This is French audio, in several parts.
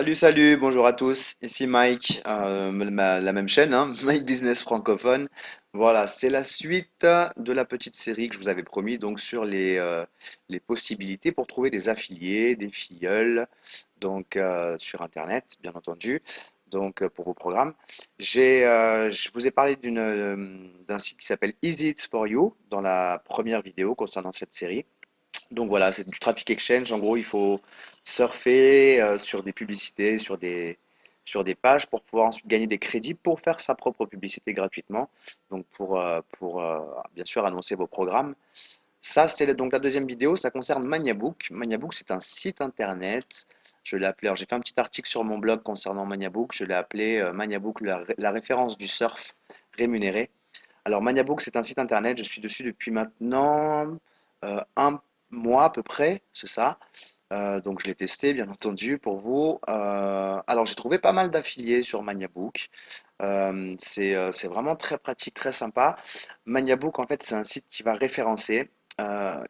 Salut, salut, bonjour à tous. Ici Mike, la même chaîne, hein, Mike Business francophone. Voilà, c'est la suite de la petite série que je vous avais promis, donc sur les possibilités pour trouver des affiliés, des filleuls, donc sur Internet, bien entendu, donc pour vos programmes. Je vous ai parlé d'un site qui s'appelle Easy It's for You dans la première vidéo concernant cette série. Donc voilà, c'est du traffic exchange. En gros, il faut surfer sur des publicités, sur des pages pour pouvoir ensuite gagner des crédits pour faire sa propre publicité gratuitement. Donc pour bien sûr annoncer vos programmes. Ça, c'est donc la deuxième vidéo. Ça concerne Maniabook. Maniabook, c'est un site internet. Je l'ai appelé, alors j'ai fait un petit article sur mon blog concernant Maniabook. Je l'ai appelé Maniabook, la référence du surf rémunéré. Alors Maniabook, c'est un site internet, je suis dessus depuis maintenant un mois à peu près, c'est ça. Donc je l'ai testé bien entendu pour vous. Alors j'ai trouvé pas mal d'affiliés sur Maniabook. C'est vraiment très pratique, très sympa. Maniabook, en fait, c'est un site qui va référencer euh,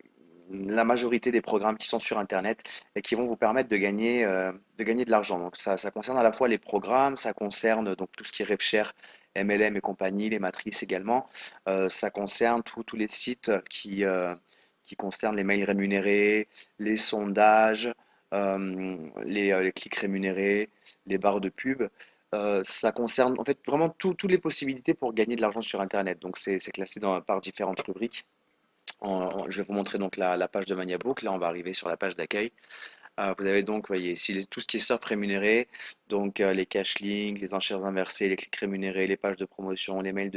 la majorité des programmes qui sont sur Internet et qui vont vous permettre de gagner de l'argent. Donc ça concerne à la fois les programmes, ça concerne donc tout ce qui est RevShare, MLM et compagnie, les matrices également. Ça concerne tous les sites qui concernent les mails rémunérés, les sondages, les clics rémunérés, les barres de pub. Ça concerne en fait vraiment toutes les possibilités pour gagner de l'argent sur Internet. Donc c'est classé par différentes rubriques. Je vais vous montrer donc la page de Maniabook. Là, on va arriver sur la page d'accueil. Vous avez donc, voyez, ici tout ce qui est surf rémunéré, donc les cash links, les enchères inversées, les clics rémunérés, les pages de promotion, les mails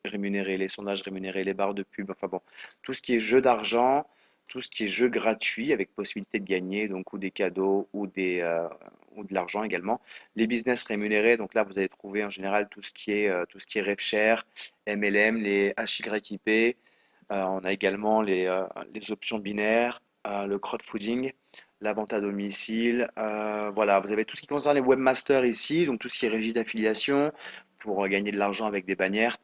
rémunérés, les sondages rémunérés, les barres de pub, enfin bon, tout ce qui est jeu d'argent, tout ce qui est jeu gratuit avec possibilité de gagner, donc ou des cadeaux ou de l'argent également. Les business rémunérés, donc là vous allez trouver en général tout ce qui est RevShare, MLM, les HYIP. On a également les options binaires, le crowdfunding, la vente à domicile. Voilà, vous avez tout ce qui concerne les webmasters ici, donc tout ce qui est régie d'affiliation pour gagner de l'argent avec des bannières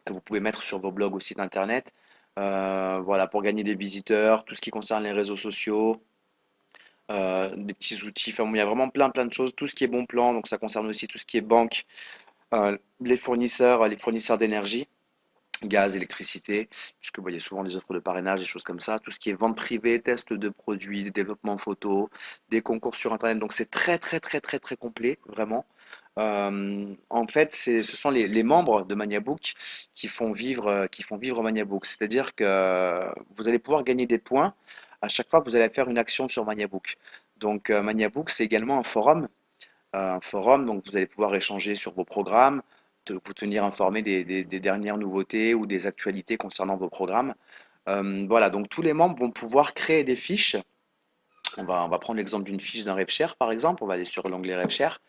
que vous pouvez mettre sur vos blogs ou sites internet. Voilà, pour gagner des visiteurs, tout ce qui concerne les réseaux sociaux, des petits outils. Enfin, bon, il y a vraiment plein de choses. Tout ce qui est bon plan, donc ça concerne aussi tout ce qui est banque, les fournisseurs d'énergie gaz, électricité, puisque vous voyez souvent des offres de parrainage, des choses comme ça, tout ce qui est vente privée, test de produits, développement photo, des concours sur Internet. Donc c'est très complet, vraiment. En fait, ce sont les membres de Maniabook qui font vivre Maniabook. C'est-à-dire que vous allez pouvoir gagner des points à chaque fois que vous allez faire une action sur Maniabook. Donc Maniabook, c'est également un forum, donc vous allez pouvoir échanger sur vos programmes, vous tenir informé des dernières nouveautés ou des actualités concernant vos programmes. Voilà, donc tous les membres vont pouvoir créer des fiches. On va prendre l'exemple d'une fiche d'un RevShare par exemple, on va aller sur l'onglet RevShare.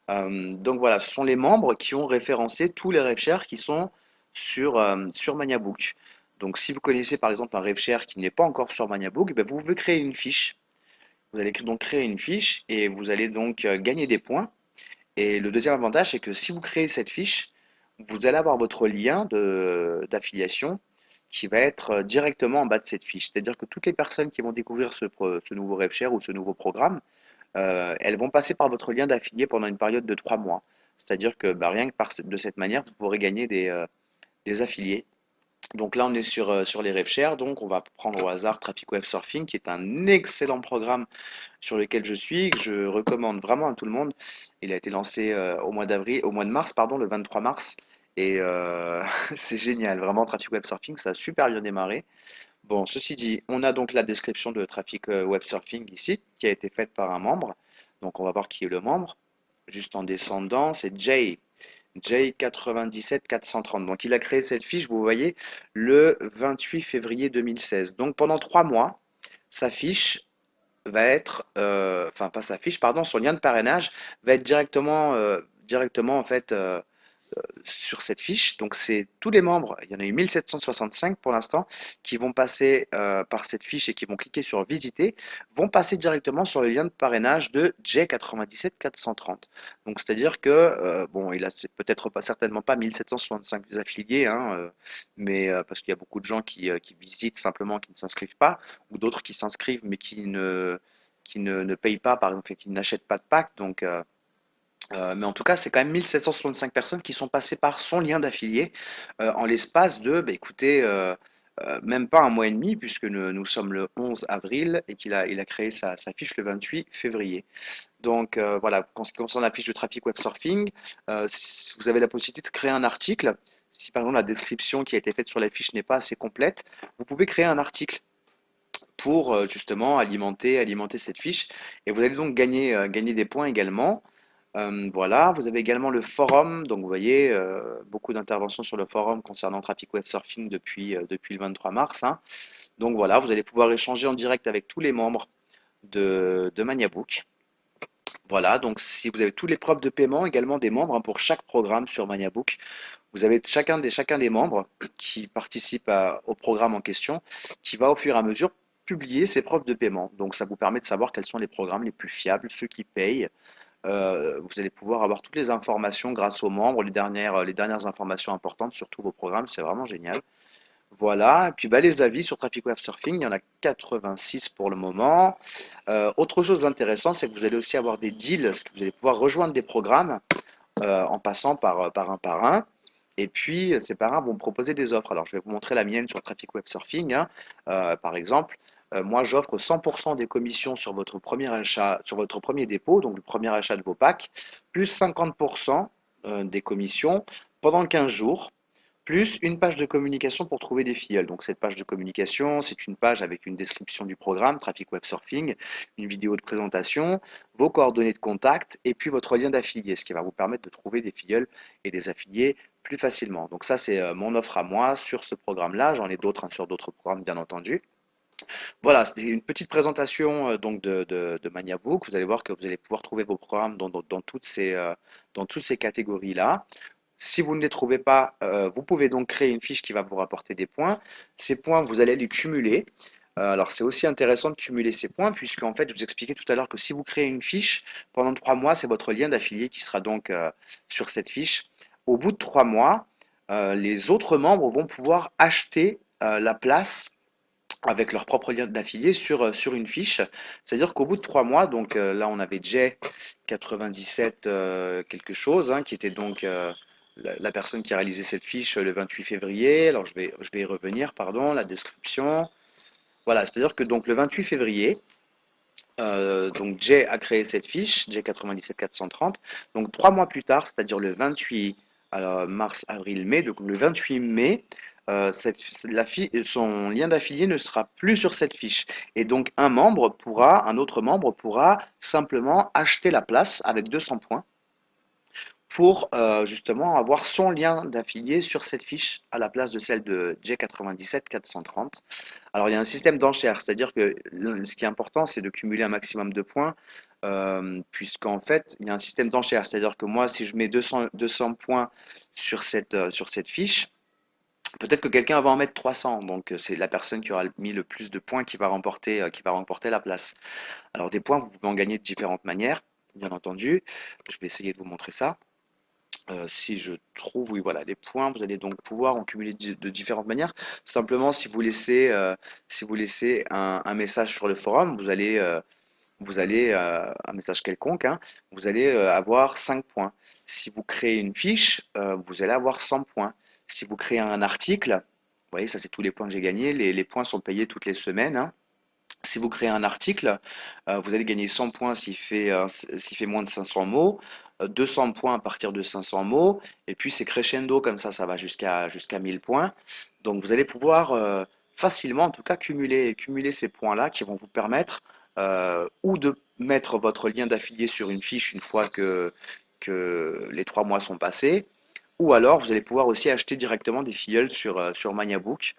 Donc voilà, ce sont les membres qui ont référencé tous les RevShare qui sont sur Maniabook. Donc si vous connaissez par exemple un RevShare qui n'est pas encore sur Maniabook, ben, vous pouvez créer une fiche. Vous allez donc créer une fiche et vous allez donc gagner des points. Et le deuxième avantage, c'est que si vous créez cette fiche, vous allez avoir votre lien d'affiliation qui va être directement en bas de cette fiche. C'est-à-dire que toutes les personnes qui vont découvrir ce nouveau RevShare ou ce nouveau programme, elles vont passer par votre lien d'affilié pendant une période de 3 mois. C'est-à-dire que bah, rien que de cette manière, vous pourrez gagner des affiliés. Donc là, on est sur les RevShare. Donc, on va prendre au hasard Traffic Web Surfing, qui est un excellent programme sur lequel je suis, que je recommande vraiment à tout le monde. Il a été lancé au mois de mars, pardon, le 23 mars. Et c'est génial, vraiment, Traffic Web Surfing, ça a super bien démarré. Bon, ceci dit, on a donc la description de Traffic Web Surfing ici, qui a été faite par un membre. Donc, on va voir qui est le membre. Juste en descendant, c'est Jay. J97 430. Donc il a créé cette fiche, vous voyez, le 28 février 2016. Donc pendant 3 mois, sa fiche va être, enfin pas sa fiche, pardon, son lien de parrainage va être directement en fait sur cette fiche. Donc c'est tous les membres, il y en a eu 1765 pour l'instant, qui vont passer par cette fiche et qui vont cliquer sur visiter, vont passer directement sur le lien de parrainage de J97 430. Donc c'est-à-dire que, bon, il a peut-être pas certainement pas 1765 affiliés, hein, mais parce qu'il y a beaucoup de gens qui visitent simplement, qui ne s'inscrivent pas, ou d'autres qui s'inscrivent mais qui ne payent pas, par exemple, et qui n'achètent pas de pack. Donc, mais en tout cas, c'est quand même 1765 personnes qui sont passées par son lien d'affilié en l'espace de, bah, écoutez, même pas un mois et demi, puisque nous sommes le 11 avril et il a créé sa fiche le 28 février. Donc voilà, en ce qui concerne la fiche de trafic web surfing, si vous avez la possibilité de créer un article. Si par exemple la description qui a été faite sur la fiche n'est pas assez complète, vous pouvez créer un article pour justement alimenter cette fiche et vous allez donc gagner des points également. Voilà, vous avez également le forum, donc vous voyez beaucoup d'interventions sur le forum concernant Traffic Web Surfing depuis le 23 mars, hein. Donc voilà, vous allez pouvoir échanger en direct avec tous les membres de Maniabook. Voilà, donc si vous avez tous les preuves de paiement également des membres, hein, pour chaque programme sur Maniabook, vous avez chacun des membres qui participent au programme en question, qui va au fur et à mesure publier ses preuves de paiement. Donc ça vous permet de savoir quels sont les programmes les plus fiables, ceux qui payent. Vous allez pouvoir avoir toutes les informations grâce aux membres, les dernières informations importantes sur tous vos programmes, c'est vraiment génial. Voilà, et puis bah, les avis sur Traffic Web Surfing, il y en a 86 pour le moment. Autre chose intéressante, c'est que vous allez aussi avoir des deals, parce que vous allez pouvoir rejoindre des programmes en passant par un par un. Et puis, ces parrains vont me proposer des offres. Alors, je vais vous montrer la mienne sur Traffic Web Surfing, hein. Par exemple, moi, j'offre 100% des commissions sur votre premier achat, sur votre premier dépôt, donc le premier achat de vos packs, plus 50% des commissions pendant 15 jours, plus une page de communication pour trouver des filleuls. Donc, cette page de communication, c'est une page avec une description du programme, Traffic Web Surfing, une vidéo de présentation, vos coordonnées de contact et puis votre lien d'affilié, ce qui va vous permettre de trouver des filleuls et des affiliés plus facilement. Donc ça, c'est mon offre à moi sur ce programme-là. J'en ai d'autres, hein, sur d'autres programmes, bien entendu. Voilà, c'était une petite présentation donc de Maniabook. Vous allez voir que vous allez pouvoir trouver vos programmes dans toutes ces catégories-là. Si vous ne les trouvez pas, vous pouvez donc créer une fiche qui va vous rapporter des points. Ces points, vous allez les cumuler. Alors c'est aussi intéressant de cumuler ces points, puisque en fait, je vous expliquais tout à l'heure que si vous créez une fiche, pendant 3 mois, c'est votre lien d'affilié qui sera donc sur cette fiche. Au bout de 3 mois, les autres membres vont pouvoir acheter la place avec leur propre lien d'affilié sur une fiche. C'est-à-dire qu'au bout de 3 mois, donc là on avait Jay 97 quelque chose, hein, qui était donc la personne qui a réalisé cette fiche le 28 février. Alors je vais y revenir, pardon, la description. Voilà, c'est-à-dire que donc le 28 février, donc Jay a créé cette fiche, Jay 97 430. Donc 3 mois plus tard, c'est-à-dire le 28 mars, avril, mai, donc le 28 mai, son lien d'affilié ne sera plus sur cette fiche. Et donc un autre membre pourra simplement acheter la place avec 200 points pour justement avoir son lien d'affilié sur cette fiche à la place de celle de J97 430. Alors il y a un système d'enchères, c'est-à-dire que ce qui est important, c'est de cumuler un maximum de points, puisqu'en fait, il y a un système d'enchères, c'est-à-dire que moi, si je mets 200 points sur cette fiche, peut-être que quelqu'un va en mettre 300, donc c'est la personne qui aura mis le plus de points qui va remporter la place. Alors des points, vous pouvez en gagner de différentes manières, bien entendu. Je vais essayer de vous montrer ça. Si je trouve, oui, voilà, les points, vous allez donc pouvoir en cumuler de différentes manières. Simplement, si vous laissez un message sur le forum, un message quelconque, hein, vous allez avoir 5 points. Si vous créez une fiche, vous allez avoir 100 points. Si vous créez un article, vous voyez, ça c'est tous les points que j'ai gagnés. Les points sont payés toutes les semaines, hein. Si vous créez un article, vous allez gagner 100 points s'il fait moins de 500 mots, 200 points à partir de 500 mots, et puis c'est crescendo comme ça va jusqu'à 1000 points. Donc vous allez pouvoir facilement, en tout cas, cumuler ces points-là qui vont vous permettre ou de mettre votre lien d'affilié sur une fiche une fois que les 3 mois sont passés, ou alors vous allez pouvoir aussi acheter directement des filleuls sur Maniabook.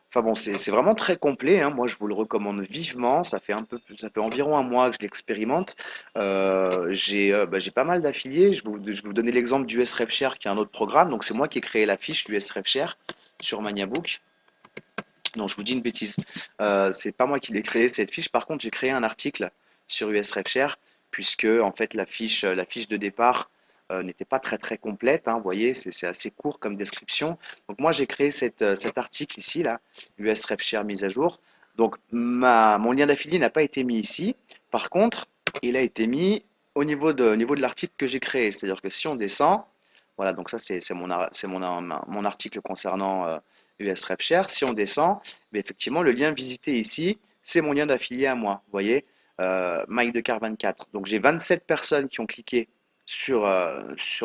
Enfin bon, c'est vraiment très complet, hein. Moi, je vous le recommande vivement. Ça fait environ un mois que je l'expérimente. J'ai pas mal d'affiliés. Je vais vous donner l'exemple du SRefShare, qui est un autre programme. Donc, c'est moi qui ai créé la fiche du SRefShare sur Maniabook. Non, je vous dis une bêtise. C'est pas moi qui l'ai créé, cette fiche. Par contre, j'ai créé un article sur USRefShare, puisque en fait la fiche de départ n'était pas très très complète, hein. Vous voyez, c'est assez court comme description. Donc moi j'ai créé cet article ici, là, USRefShare mise à jour. Donc mon lien d'affilié n'a pas été mis ici. Par contre, il a été mis au niveau de l'article que j'ai créé. C'est-à-dire que si on descend, voilà, donc ça c'est mon article concernant US RepShare. Si on descend, mais effectivement, le lien visité ici, c'est mon lien d'affilié à moi. Vous voyez, Mike Decar 24. Donc j'ai 27 personnes qui ont cliqué sur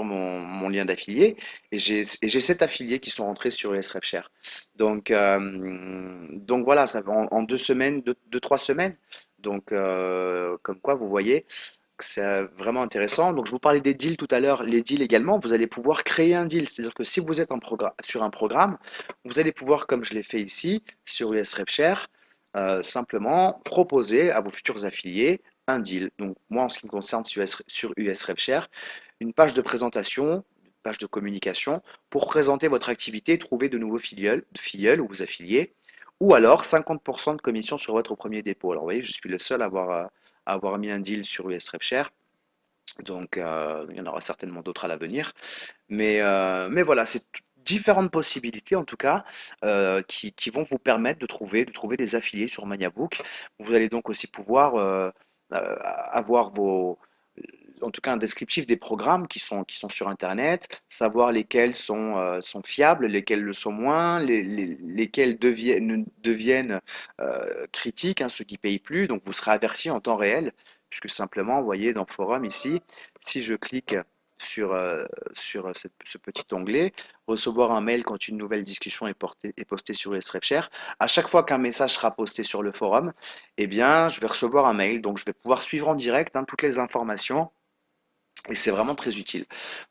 mon lien d'affilié et j'ai 7 affiliés qui sont rentrés sur US RepShare. Donc voilà, ça va en 2 semaines, 3 semaines. Donc comme quoi, vous voyez, c'est vraiment intéressant. Donc, je vous parlais des deals tout à l'heure. Les deals également, vous allez pouvoir créer un deal. C'est-à-dire que si vous êtes sur un programme, vous allez pouvoir, comme je l'ai fait ici, sur US RepShare, simplement proposer à vos futurs affiliés un deal. Donc, moi, en ce qui me concerne sur US RepShare, une page de présentation, une page de communication pour présenter votre activité et trouver de nouveaux filleuls ou vous affiliés. Ou alors 50% de commission sur votre premier dépôt. Alors, vous voyez, je suis le seul à avoir mis un deal sur US RepShare. Donc, il y en aura certainement d'autres à l'avenir. Mais voilà, c'est différentes possibilités en tout cas qui vont vous permettre de trouver des affiliés sur Maniabook. Vous allez donc aussi pouvoir avoir en tout cas un descriptif des programmes qui sont sur Internet, savoir lesquels sont fiables, lesquels le sont moins, lesquels deviennent critiques, hein, ceux qui payent plus. Donc vous serez averti en temps réel, puisque simplement, vous voyez dans Forum ici, si je clique sur, ce petit onglet, recevoir un mail quand une nouvelle discussion est postée sur SRefShare. À chaque fois qu'un message sera posté sur le forum, eh bien, je vais recevoir un mail. Donc, je vais pouvoir suivre en direct, hein, toutes les informations. Et c'est vraiment très utile.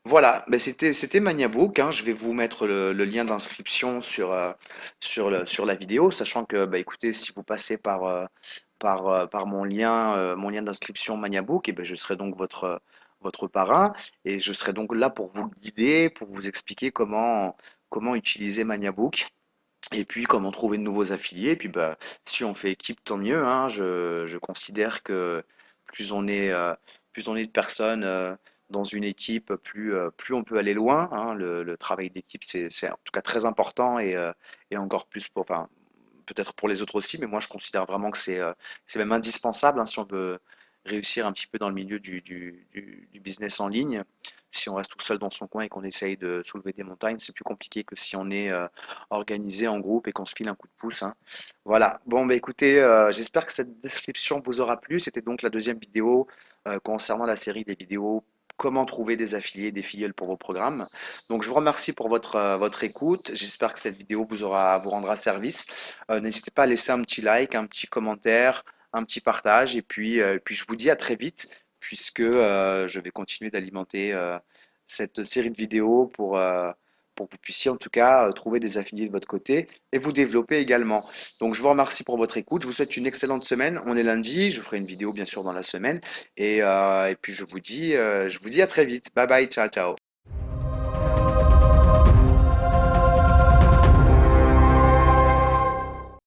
Voilà, ben c'était Maniabook, hein. Je vais vous mettre le lien d'inscription sur la vidéo, sachant que, bah, écoutez, si vous passez par mon lien d'inscription Maniabook, et ben, je serai donc votre parrain et je serai donc là pour vous guider, pour vous expliquer comment utiliser Maniabook et puis comment trouver de nouveaux affiliés. Et puis bah, si on fait équipe, tant mieux, hein. Je considère que plus on est, euh, plus on est de personnes dans une équipe, plus on peut aller loin, hein. Le travail d'équipe, c'est en tout cas très important et encore plus enfin, peut-être pour les autres aussi, mais moi je considère vraiment que c'est même indispensable, hein, si on veut réussir un petit peu dans le milieu du business en ligne. Si on reste tout seul dans son coin et qu'on essaye de soulever des montagnes, c'est plus compliqué que si on est organisé en groupe et qu'on se file un coup de pouce, hein. Voilà. Bon, bah écoutez, j'espère que cette description vous aura plu. C'était donc la deuxième vidéo concernant la série des vidéos comment trouver des affiliés, des filleuls pour vos programmes. Donc je vous remercie pour votre écoute. J'espère que cette vidéo vous rendra service. N'hésitez pas à laisser un petit like, un petit commentaire, un petit partage. Et puis je vous dis à très vite, puisque je vais continuer d'alimenter cette série de vidéos pour que vous puissiez en tout cas trouver des affiliés de votre côté et vous développer également. Donc je vous remercie pour votre écoute. Je vous souhaite une excellente semaine. On est lundi. Je ferai une vidéo bien sûr dans la semaine. Et puis je vous dis à très vite. Bye bye. Ciao, ciao.